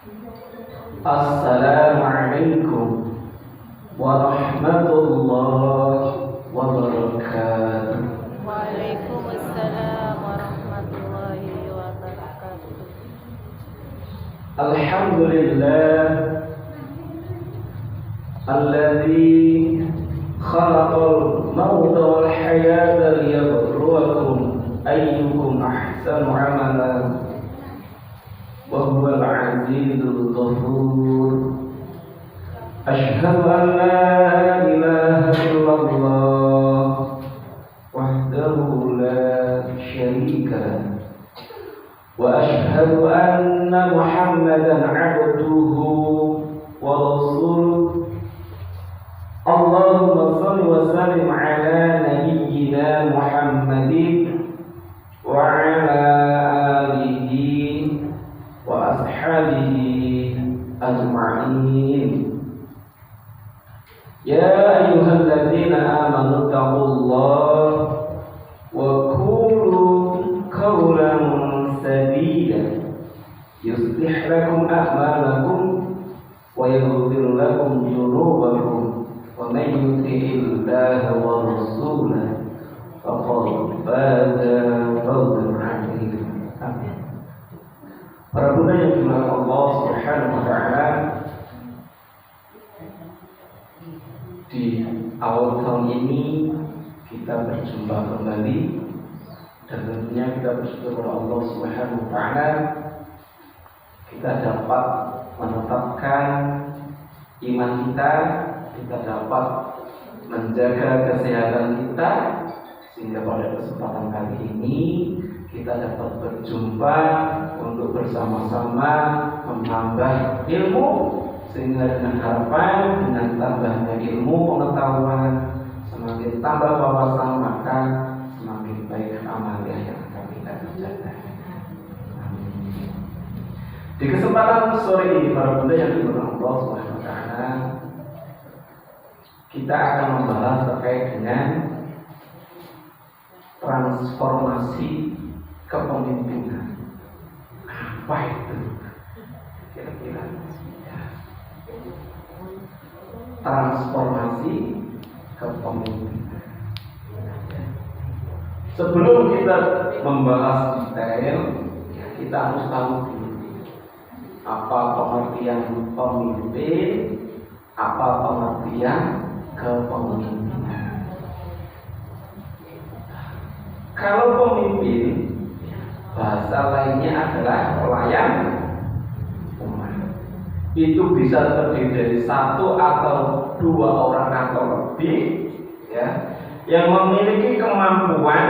Assalamualaikum warahmatullahi wabarakatuh. Waalaikumsalam warahmatullahi wabarakatuh. Alhamdulillah alladzi khalaqal mauta wal hayata liyabluwakum ayyukum ahsanu amalan wa huwal azizul ghafur. Asyhadu an la ilaha illallah wahdahu la syarika lah wa asyhadu anna Muhammadan 'abduhu wa rasuluh. Allahumma shalli wa sallim ala nabiyyina Muhammadin wa ala alihi wa ashabihi ajma'in. Ya ayyuhalladzina amanu taqullaha wa qulu qawlan sadida yuslih lakum a'malakum wa yaghfir lakum dhunubakum wa may yuti'illaha wa rasulahu faqad faza fawzan 'azima. Amin. Para bunda yang dimuliakan Allah Subhanahu wa taala, di awal tahun ini kita berjumpa kembali dan tentunya kita bersyukur kepada Allah Subhanahu wa taala kita dapat menetapkan iman kita dapat menjaga kesehatan kita, sehingga pada kesempatan kali ini kita dapat berjumpa untuk bersama-sama menambah ilmu, sehingga dengan harapan dengan tambahnya ilmu pengetahuan semakin tambah wawasan, maka semakin baik amal yang akan kita kerjakan. Amin. Di kesempatan sore ini para bunda yang dimuliakan Allah Subhanahu wa taala, kita akan membahas terkait dengan transformasi kepemimpinan. Apa itu? Kira-kira transformasi kepemimpinan. Sebelum kita membahas detail, kita harus tahu dulu apa pengertian pemimpin, apa pengertian kepemimpinan. Kalau pemimpin, bahasa lainnya adalah pelayan umat. Itu bisa terdiri dari satu atau dua orang atau lebih, ya, yang memiliki kemampuan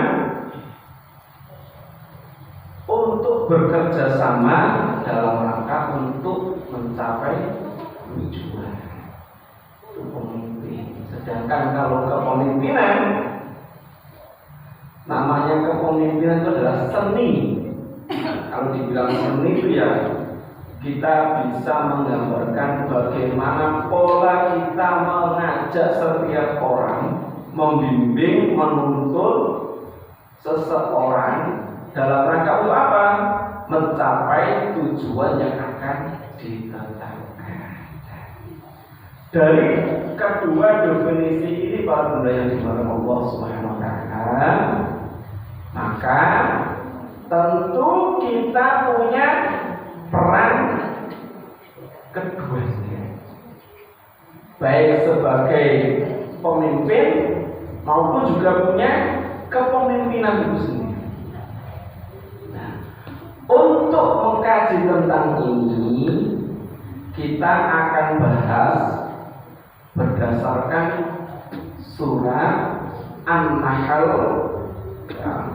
untuk bekerja sama dalam rangka untuk mencapai tujuan. Itu pemimpin. Sedangkan kalau kepemimpinan, namanya kepemimpinan itu adalah seni. Kalau dibilang seni itu ya kita bisa menggambarkan bagaimana pola kita mengajak setiap orang, membimbing, menuntun seseorang dalam rangka untuk apa? Mencapai tujuan yang akan ditetapkan. Dari kedua definisi ini para bunda yang dimuliakan Allah Subhanahu wa taala, maka tentu kita punya peran keduanya, baik sebagai pemimpin maupun juga punya kepemimpinan itu sendiri. Nah, untuk mengkaji tentang ini, kita akan bahas berdasarkan surat An-Nahl, ya,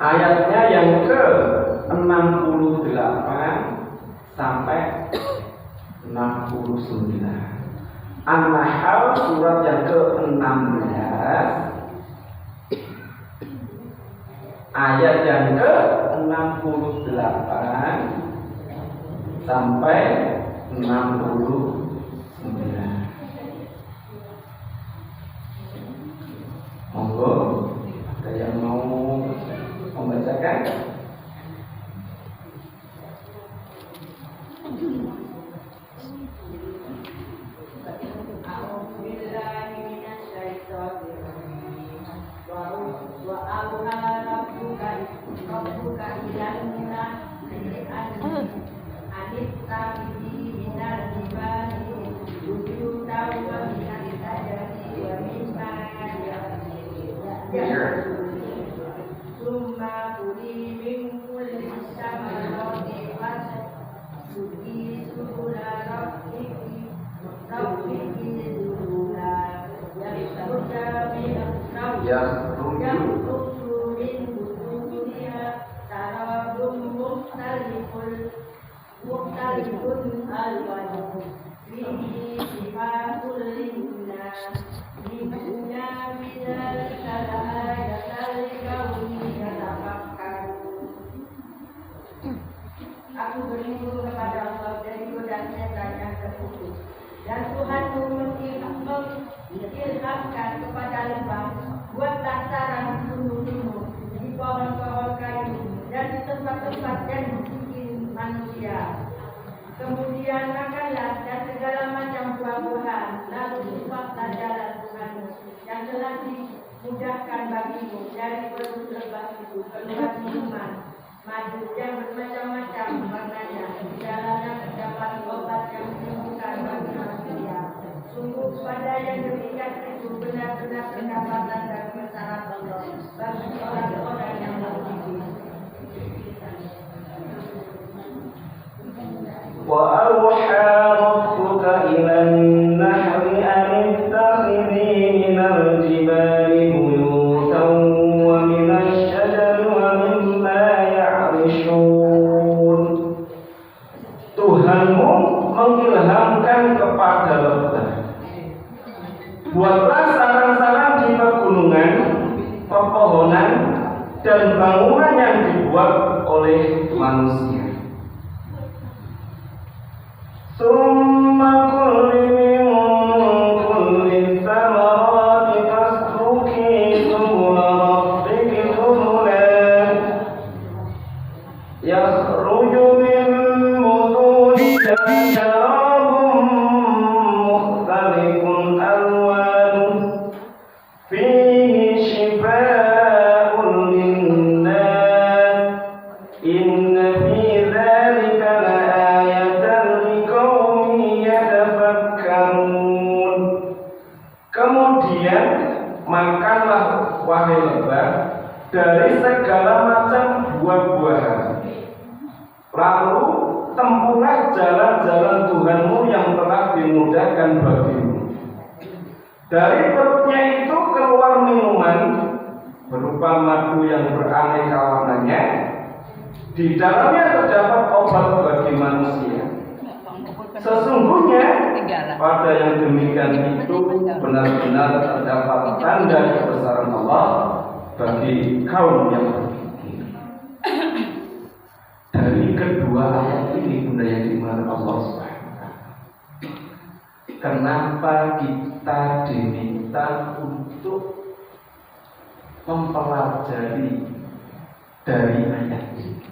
ayatnya yang ke-68 sampai 69. An-Nahl surat yang ke-16 ayat yang ke-68 sampai 69. Monggo, ada yang mau membacakan? Aku berlindung kepada Allah dari godaan setan yang terkutuk. Dan Tuhanmu mengilhamkan kepada lembah, buatlah sarang gunung-gunung di pohon-pohon kayu dan di tempat-tempat yang bikin manusia. Kemudian makanlah dan segala macam buah-buahan, lalu tumpahlah jalan Tuhanmu yang telah dimudahkan bagimu dari perut lembah itu keluar minuman madu yang bermacam-macam warnanya. Di dalamnya terdapat obat yang menyembuhkan bagi manusia. Sungguh pada yang demikian itu benar-benar pendapatan dan persyarat Allah bagi orang-orang yang beriman. وأوحى ربك إلى النحل أن اتخذي من الجبال بيوتا ومن الشجر ومما يعرشون. Tuhanmu mengilhamkan kepada lebah, buatlah sarang-sarang di pegunungan, pepohonan, dan bangunan yang dibuat oleh manusia. ثم كل من كل الثمرات فاسلكي سبل ربك ذللا يخرج من بطونها شراب مختلف ألوانه فيه شفاء للناس إن في ذلك لآية لقوم يتفكرون. Kemudian makanlah wahai lebah dari segala macam buah-buahan. Lalu tempuhlah jalan-jalan Tuhanmu yang telah dimudahkan bagimu. Dari perutnya itu keluar minuman berupa madu yang beraneka warnanya. Di dalamnya terdapat obat bagi manusia. Sesungguhnya pada yang demikian itu benar-benar terdapat tanda kebesaran Allah bagi kaum yang berpikir. Dari kedua ayat ini bunda yang dimana Allah SWT, kenapa kita diminta untuk mempelajari dari ayat ini?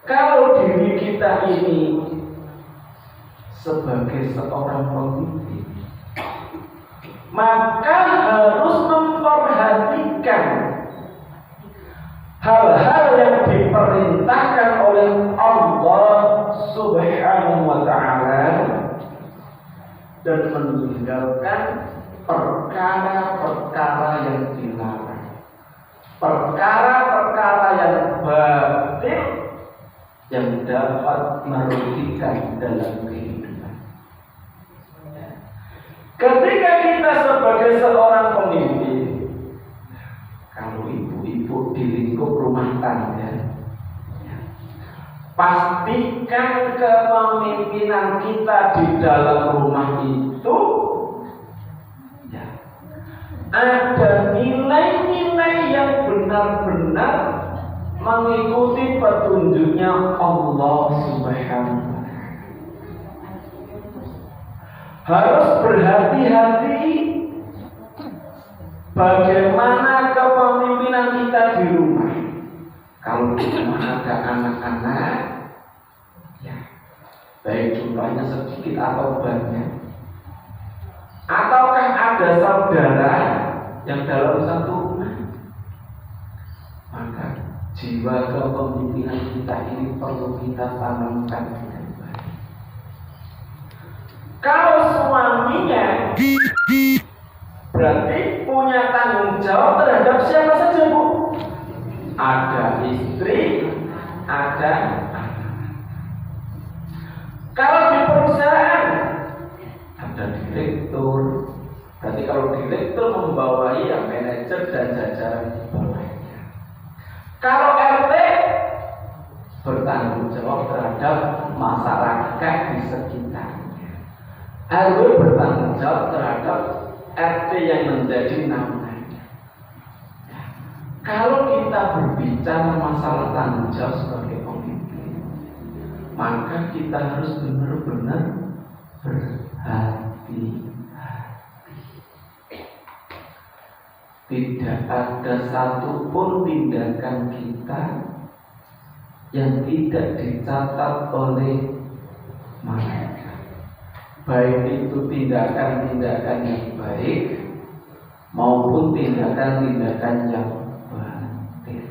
Kalau diri kita ini sebagai seorang pemimpin, maka harus memperhatikan hal-hal yang diperintahkan oleh Allah Subhanahu wa ta'ala dan meninggalkan perkara-perkara yang dilarang, perkara-perkara yang batil yang dapat merugikan dalam kehidupan. Ketika kita sebagai seorang pemimpin, kalau ibu-ibu di lingkup rumah tangga, pastikan kepemimpinan kita di dalam rumah itu ada nilai-nilai yang benar-benar mengikuti petunjuknya Allah Subhanahu wa ta'ala. Harus berhati-hati bagaimana kepemimpinan kita di rumah. Kalau di rumah ada anak-anak, ya, baik jumlahnya sedikit atau banyak, ataukah ada saudara yang dalam satu rumah, maka jiwa kepemimpinan kita ini perlu kita tanamkan dengan baik. Kalau suaminya berarti punya tanggung jawab terhadap siapa saja, Bu? Ada istri, ada anak. Kalau di perusahaan ada direktur, berarti kalau direktur membawai yang manajer dan jajaran di bawahnya. Kalau RT bertanggung jawab terhadap masyarakat di sekitarnya. RW bertanggung jawab terhadap RT yang menjadi namanya. Kalau kita berbicara masalah tanggung jawab sebagai pemimpin, maka kita harus benar-benar berhati-hati. Tidak ada satupun tindakan kita yang tidak dicatat oleh mereka, baik itu tindakan-tindakan yang baik maupun tindakan-tindakan yang batil.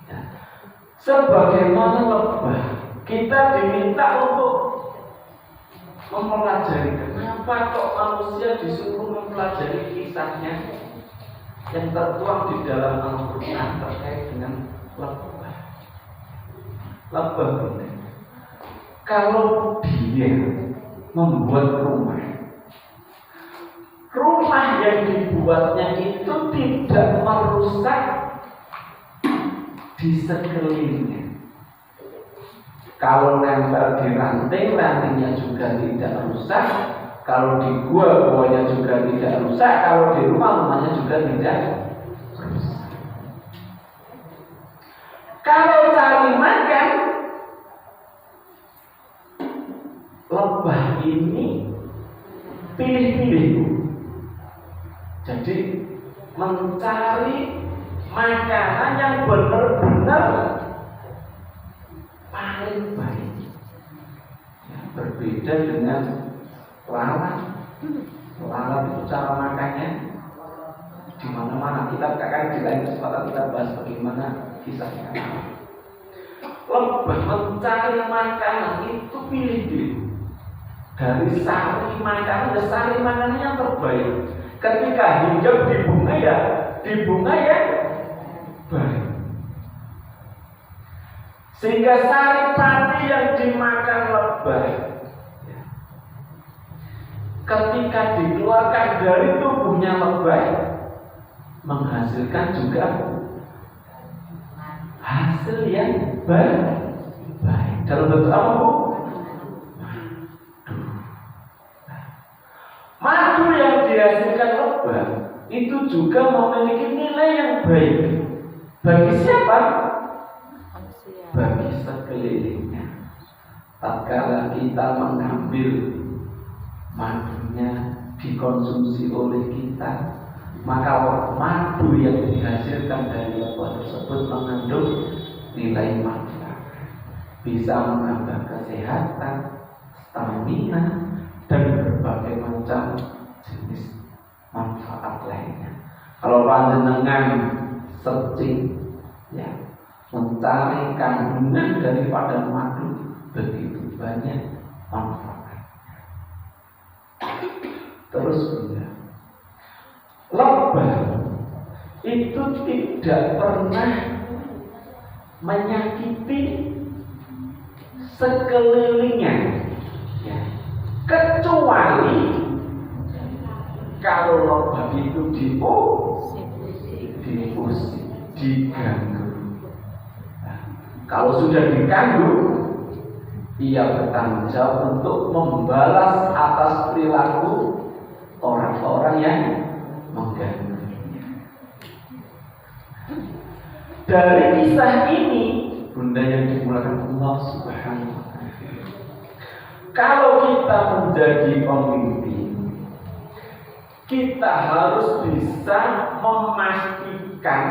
Ya. Sebagaimana lebah, kita diminta untuk mempelajari kenapa kok manusia disuruh mempelajari kisahnya yang tertuang di dalam Al-Quran terkait dengan lebah. Lebah ini, kalau dia membuat rumah yang dibuatnya itu tidak merusak di sekelilingnya. Kalau nempel di ranting, rantingnya juga tidak rusak. Kalau di gua-guanya juga tidak rusak. Kalau di rumahnya juga tidak rusak. Kalau cari makan, lebah ini pilih-pilih. Jadi mencari makanan yang benar-benar paling baik. Ya, berbeda dengan lalat. Lalat itu cara makannya di mana-mana. Kita akan di lain kesempatan kita bahas bagaimana kisahnya. Lebah mencari makanan itu pilih-pilih. Dari sari makanan ke sari makanan yang terbaik. Ketika hinggap di bunga ya baik. Sehingga sari pati yang dimakan lebah, ketika dikeluarkan dari tubuhnya lebah, menghasilkan juga hasil yang baik. Dalam bentuk apa, Bu? Madu yang dihasilkan lebah itu juga memiliki nilai yang baik. Bagi siapa? Bagi sekelilingnya. Tatkala kita mengambil madunya dikonsumsi oleh kita, maka madu yang dihasilkan dari lebah tersebut mengandung nilai manfaat, bisa menambah kesehatan, stamina, dan berbagai macam jenis manfaat lainnya. Kalau panjenengan searching, ya, mencari kandungan daripada madu, begitu banyak manfaat. Terus lebah itu tidak pernah menyakiti sekelilingnya, ya, kecuali kalau lebah itu diusir, diganggu. Kalau sudah diganggu, ia bertanggung jawab untuk membalas atas perilaku orang-orang yang mengganggu. Dari kisah ini, Bunda yang dimulakan Allah Subhanahu wa Ta'ala, kalau kita menjadi pemimpin, kita harus bisa memastikan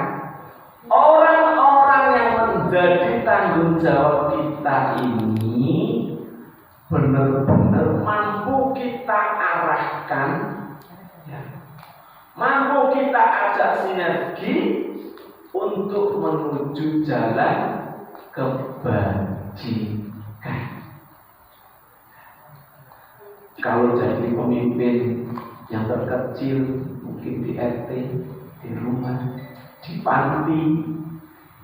orang-orang yang menjadi tanggung jawab kita ini benar-benar mampu kita arahkan, ya, mampu kita ajak sinergi untuk menuju jalan kebajikan. Kalau jadi pemimpin yang terkecil, mungkin di RT, di rumah, di panti,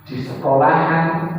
di sekolahan,